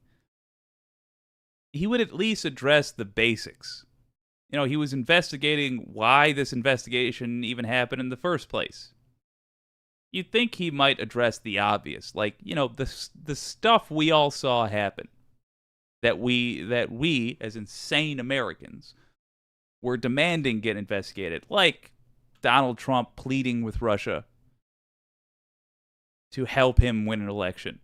he would at least address the basics. You know, he was investigating why this investigation even happened in the first place. You'd think he might address the obvious, like, you know, the stuff we all saw happen, that we as insane Americans were demanding get investigated, like Donald Trump pleading with Russia to help him win an election.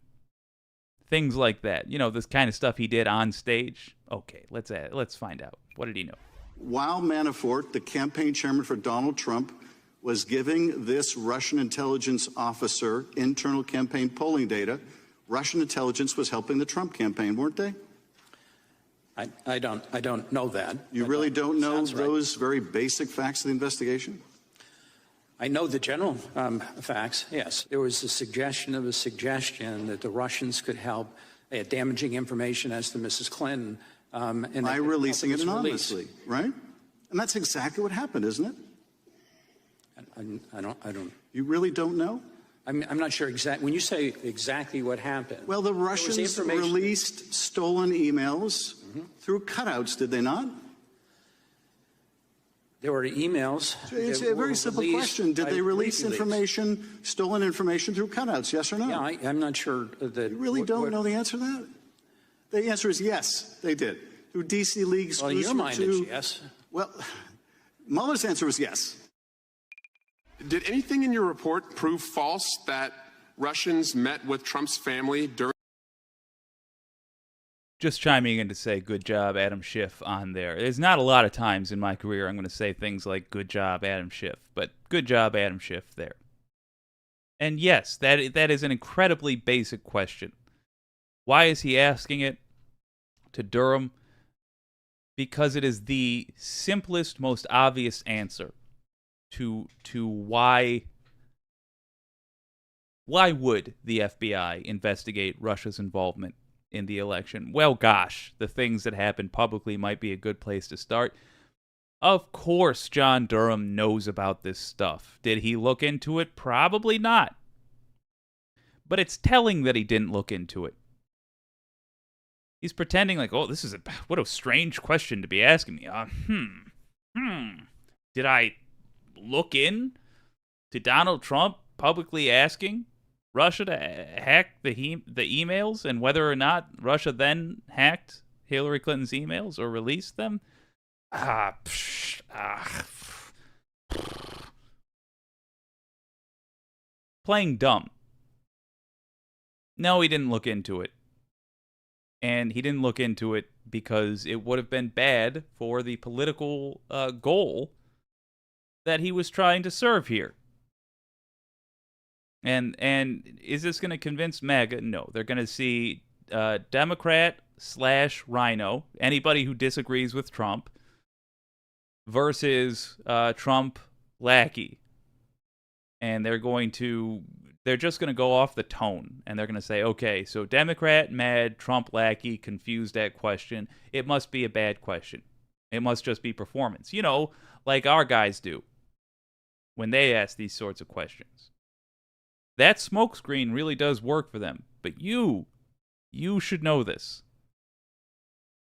Things like that. You know, this kind of stuff he did on stage. Okay, let's find out. What did he know? While Manafort, the campaign chairman for Donald Trump, was giving this Russian intelligence officer internal campaign polling data, Russian intelligence was helping the Trump campaign, weren't they? I don't know that. You really don't know Sounds right. those very basic facts of the investigation? I know the general facts, yes. There was a suggestion of a suggestion that the Russians could help. They had damaging information as to Mrs. Clinton. And By releasing it anonymously, right? And that's exactly what happened, isn't it? I don't. You really don't know? I'm not sure exactly. When you say exactly what happened. Well, the Russians released stolen emails through cutouts, did they not? There were emails. It's a very simple question. Did they release information, stolen information through cutouts, yes or no? Yeah, I'm not sure that. You really don't know the answer to that? The answer is yes, they did. Through DC leagues. Well, in your mind, it's yes. Well, Mueller's answer was yes. Did anything in your report prove false that Russians met with Trump's family during? Just chiming in to say good job, Adam Schiff, on there. There's not a lot of times in my career I'm going to say things like good job, Adam Schiff, but good job, Adam Schiff, there. And yes, that is an incredibly basic question. Why is he asking it to Durham? Because it is the simplest, most obvious answer to why would the FBI investigate Russia's involvement in the election. Well, gosh, the things that happened publicly might be a good place to start. Of course, John Durham knows about this stuff. Did he look into it? Probably not. But it's telling that he didn't look into it. He's pretending like, oh, what a strange question to be asking me. Did I look in to Donald Trump publicly asking Russia to hack the emails and whether or not Russia then hacked Hillary Clinton's emails or released them? Playing dumb. No, he didn't look into it. And he didn't look into it because it would have been bad for the political goal that he was trying to serve here. And is this going to convince MAGA? No. They're going to see Democrat/Rhino, anybody who disagrees with Trump, versus Trump lackey. And they're just going to go off the tone. And they're going to say, okay, so Democrat, mad, Trump lackey, confused at question. It must be a bad question. It must just be performance. You know, like our guys do when they ask these sorts of questions. That smokescreen really does work for them. But you should know this.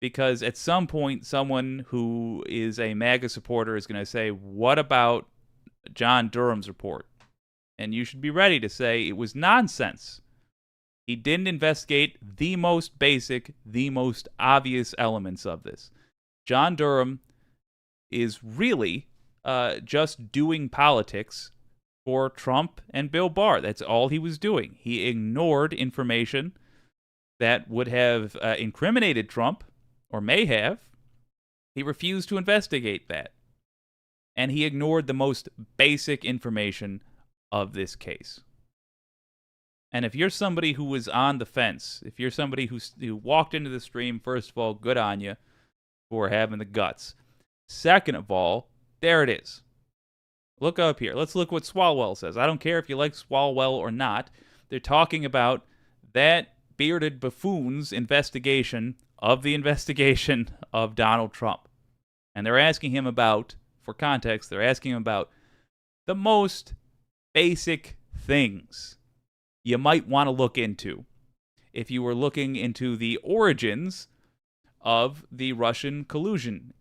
Because at some point, someone who is a MAGA supporter is going to say, what about John Durham's report? And you should be ready to say it was nonsense. He didn't investigate the most basic, the most obvious elements of this. John Durham is really just doing politics for Trump and Bill Barr. That's all he was doing. He ignored information that would have incriminated Trump, or may have. He refused to investigate that. And he ignored the most basic information of this case. And if you're somebody who was on the fence, if you're somebody who walked into the stream, first of all, good on you for having the guts. Second of all, there it is. Look up here. Let's look what Swalwell says. I don't care if you like Swalwell or not. They're talking about that bearded buffoon's investigation of the investigation of Donald Trump. And they're asking him about, for context, they're asking him about the most basic things you might want to look into if you were looking into the origins of the Russian collusion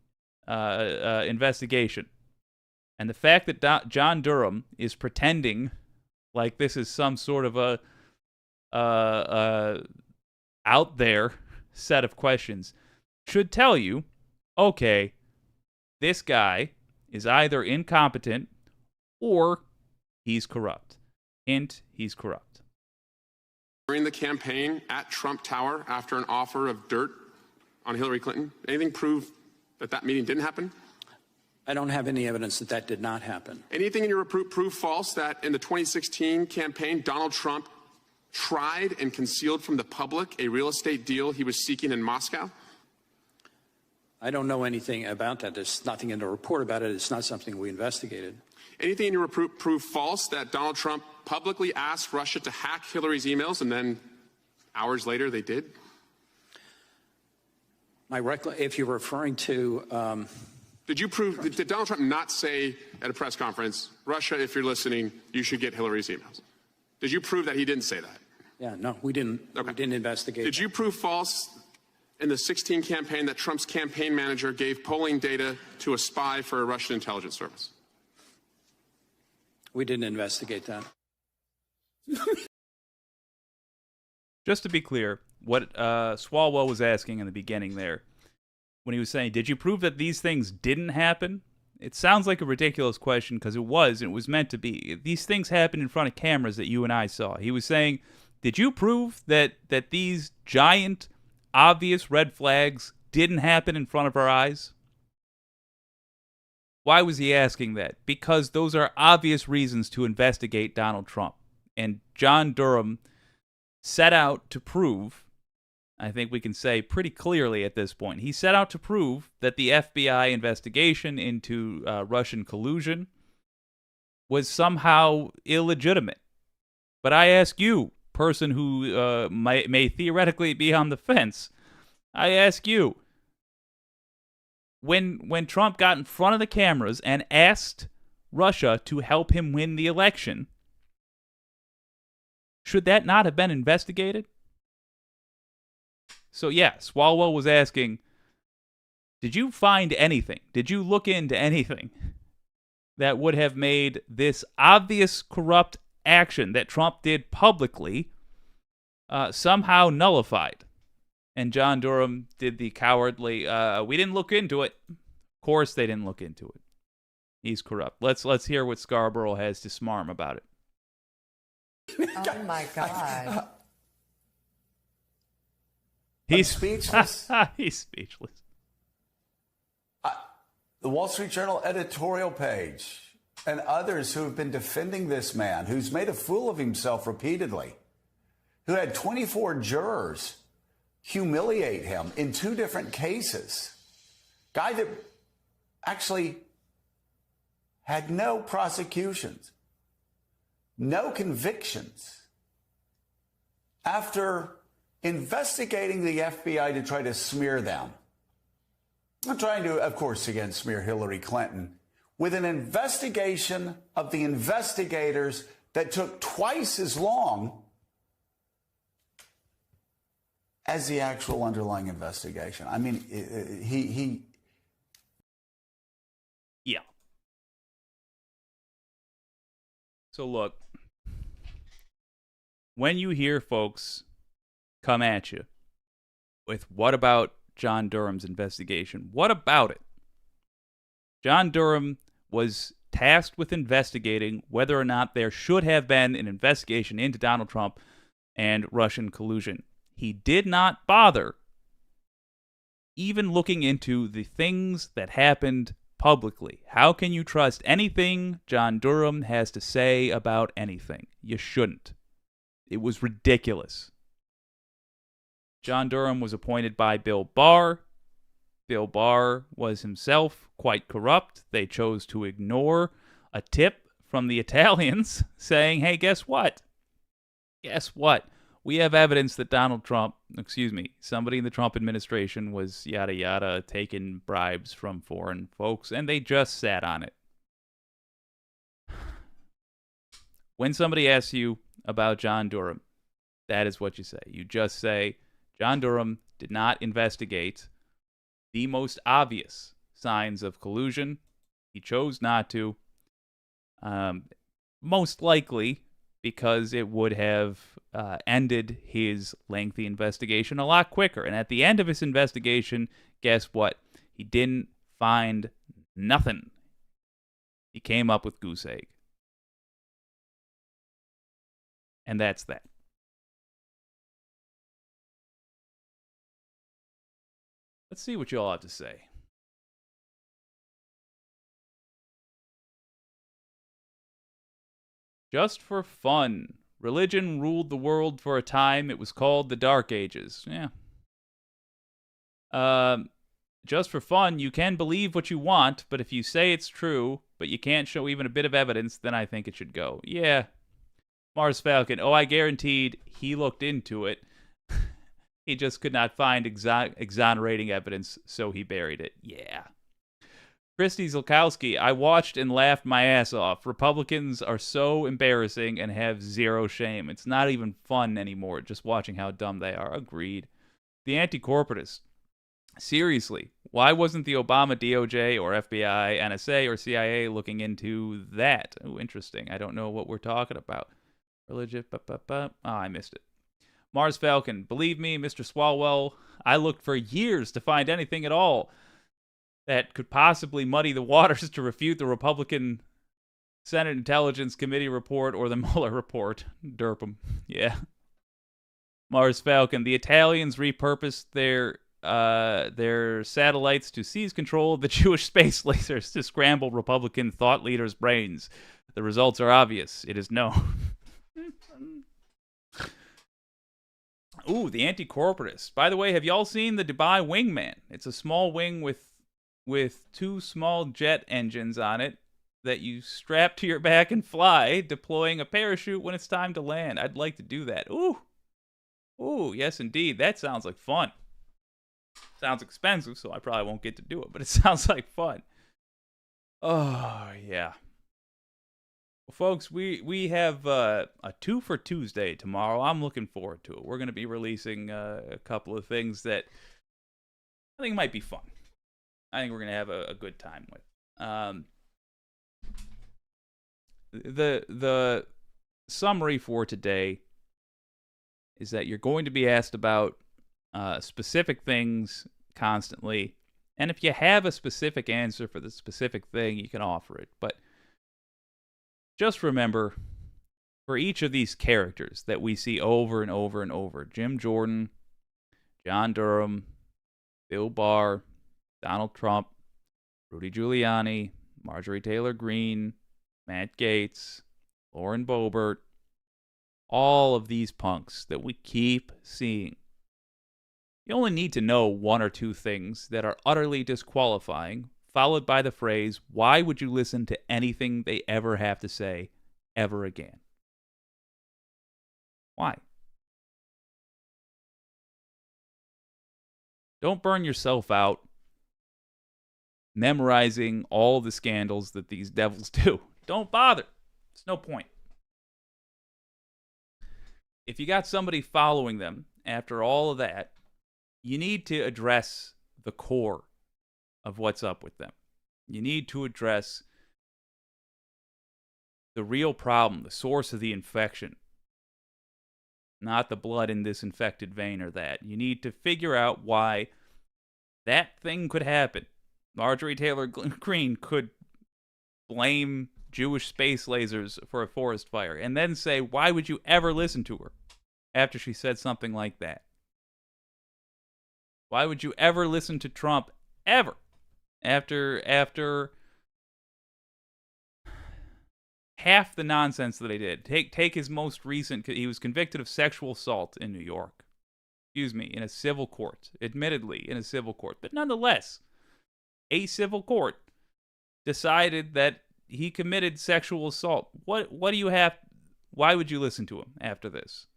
investigation. And the fact that John Durham is pretending like this is some sort of a out there set of questions should tell you, okay, this guy is either incompetent or he's corrupt. Hint, he's corrupt. During the campaign at Trump Tower after an offer of dirt on Hillary Clinton, anything prove that meeting didn't happen? I don't have any evidence that did not happen. Anything in your report prove false that in the 2016 campaign, Donald Trump tried and concealed from the public a real estate deal he was seeking in Moscow? I don't know anything about that. There's nothing in the report about it. It's not something we investigated. Anything in your report prove false that Donald Trump publicly asked Russia to hack Hillary's emails and then hours later they did? If you're referring to... Did Donald Trump not say at a press conference, Russia, if you're listening, you should get Hillary's emails? Did you prove that he didn't say that? Yeah, no, we didn't. Okay. We didn't investigate. Did you prove false in the 2016 campaign that Trump's campaign manager gave polling data to a spy for a Russian intelligence service? We didn't investigate that. Just to be clear, what Swalwell was asking in the beginning there, when he was saying, did you prove that these things didn't happen? It sounds like a ridiculous question because it was, and it was meant to be. These things happened in front of cameras that you and I saw. He was saying, did you prove that these giant, obvious red flags didn't happen in front of our eyes? Why was he asking that? Because those are obvious reasons to investigate Donald Trump. And John Durham set out to prove, I think we can say pretty clearly at this point, he set out to prove that the FBI investigation into Russian collusion was somehow illegitimate. But I ask you, person who may theoretically be on the fence, I ask you, when Trump got in front of the cameras and asked Russia to help him win the election, should that not have been investigated? So yeah, Swalwell was asking, did you find anything? Did you look into anything that would have made this obvious corrupt action that Trump did publicly somehow nullified? And John Durham did the cowardly, we didn't look into it. Of course they didn't look into it. He's corrupt. Let's hear what Scarborough has to smarm about it. Oh my God. He's speechless. He's speechless. The Wall Street Journal editorial page and others who have been defending this man who's made a fool of himself repeatedly, who had 24 jurors humiliate him in 2 different cases. Guy that actually had no prosecutions, no convictions. After investigating the FBI to try to smear them, I'm trying to, of course, again, smear Hillary Clinton, with an investigation of the investigators that took twice as long as the actual underlying investigation. I mean, Yeah. So look, when you hear folks come at you with what about John Durham's investigation? What about it? John Durham was tasked with investigating whether or not there should have been an investigation into Donald Trump and Russian collusion. He did not bother even looking into the things that happened publicly. How can you trust anything John Durham has to say about anything? You shouldn't. It was ridiculous. John Durham was appointed by Bill Barr. Bill Barr was himself quite corrupt. They chose to ignore a tip from the Italians saying, hey, guess what? Guess what? We have evidence that somebody in the Trump administration was yada yada, taking bribes from foreign folks, and they just sat on it. When somebody asks you about John Durham, that is what you say. You just say, John Durham did not investigate the most obvious signs of collusion. He chose not to. Most likely because it would have ended his lengthy investigation a lot quicker. And at the end of his investigation, guess what? He didn't find nothing. He came up with goose egg. And that's that. Let's see what you all have to say. Just for fun. Religion ruled the world for a time. It was called the Dark Ages. Yeah. Just for fun, you can believe what you want, but if you say it's true, but you can't show even a bit of evidence, then I think it should go. Yeah. Mars Falcon. Oh, I guaranteed he looked into it. He just could not find exonerating evidence, so he buried it. Yeah. Christy Zilkowski, I watched and laughed my ass off. Republicans are so embarrassing and have zero shame. It's not even fun anymore, just watching how dumb they are. Agreed. The anti-corporatist. Seriously, why wasn't the Obama DOJ or FBI, NSA, or CIA looking into that? Oh, interesting. I don't know what we're talking about. Religion, Oh, I missed it. Mars Falcon, believe me, Mr. Swalwell, I looked for years to find anything at all that could possibly muddy the waters to refute the Republican Senate Intelligence Committee report or the Mueller report. Durr-ahm. Yeah. Mars Falcon, the Italians repurposed their satellites to seize control of the Jewish space lasers to scramble Republican thought leaders' brains. The results are obvious. It is known. Ooh, the anti-corporatist. By the way, have y'all seen the Dubai Wingman? It's a small wing with 2 small jet engines on it that you strap to your back and fly, deploying a parachute when it's time to land. I'd like to do that. Ooh. Ooh, yes indeed. That sounds like fun. Sounds expensive, so I probably won't get to do it, but it sounds like fun. Oh, yeah. Well, folks, we have a 2 for Tuesday tomorrow. I'm looking forward to it. We're going to be releasing a couple of things that I think might be fun. I think we're going to have a good time with. The summary for today is that you're going to be asked about specific things constantly, and if you have a specific answer for the specific thing, you can offer it. But just remember, for each of these characters that we see over and over and over, Jim Jordan, John Durham, Bill Barr, Donald Trump, Rudy Giuliani, Marjorie Taylor Greene, Matt Gaetz, Lauren Boebert, all of these punks that we keep seeing. You only need to know one or two things that are utterly disqualifying, followed by the phrase, "Why would you listen to anything they ever have to say ever again?" Why? Don't burn yourself out memorizing all the scandals that these devils do. Don't bother. There's no point. If you got somebody following them after all of that, you need to address the core of what's up with them. You need to address the real problem, the source of the infection, not the blood in this infected vein or that. You need to figure out why that thing could happen. Marjorie Taylor Greene could blame Jewish space lasers for a forest fire and then say, why would you ever listen to her after she said something like that? Why would you ever listen to Trump ever after half the nonsense that he did? Take his most recent, he was convicted of sexual assault in New York. In a civil court. Admittedly, in a civil court. But nonetheless, a civil court decided that he committed sexual assault. What do you have? Why would you listen to him after this?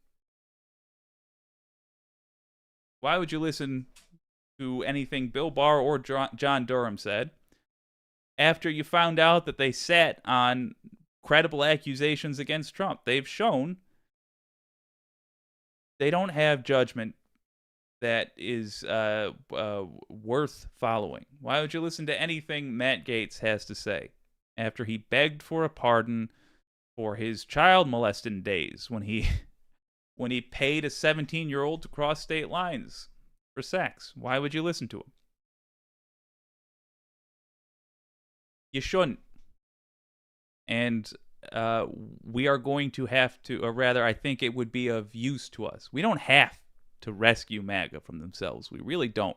Why would you listen to anything Bill Barr or John Durham said after you found out that they sat on credible accusations against Trump? They've shown they don't have judgment that is worth following. Why would you listen to anything Matt Gaetz has to say after he begged for a pardon for his child molesting days when he paid a 17-year-old to cross state lines for sex? Why would you listen to him? You shouldn't. And we are going to have to, or rather, I think it would be of use to us. We don't have to rescue MAGA from themselves. We really don't.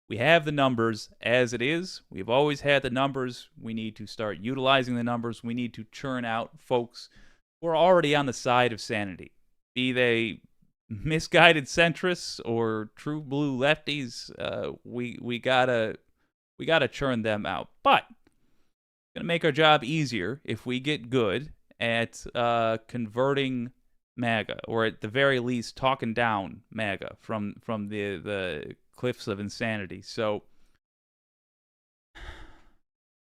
We have the numbers as it is. We've always had the numbers. We need to start utilizing the numbers. We need to churn out folks who are already on the side of sanity, be they misguided centrists or true blue lefties. We gotta churn them out. But it's gonna make our job easier if we get good at converting MAGA, or at the very least talking down MAGA from the cliffs of insanity. So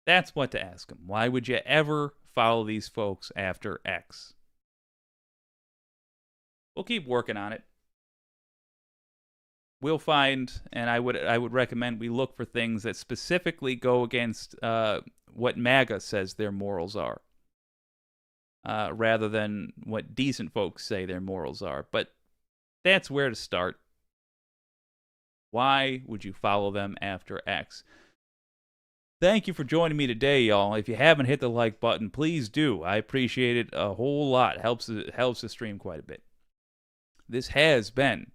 that's what to ask them. Why would you ever follow these folks after X? We'll keep working on it. We'll find, and I would recommend we look for things that specifically go against what MAGA says their morals are, rather than what decent folks say their morals are. But that's where to start. Why would you follow them after X? Thank you for joining me today, y'all. If you haven't hit the like button, please do. I appreciate it a whole lot. Helps the stream quite a bit. This has been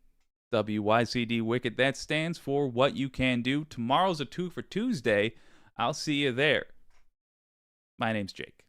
WYCD Wicked. That stands for What You Can Do. Tomorrow's a 2 for Tuesday. I'll see you there. My name's Jake.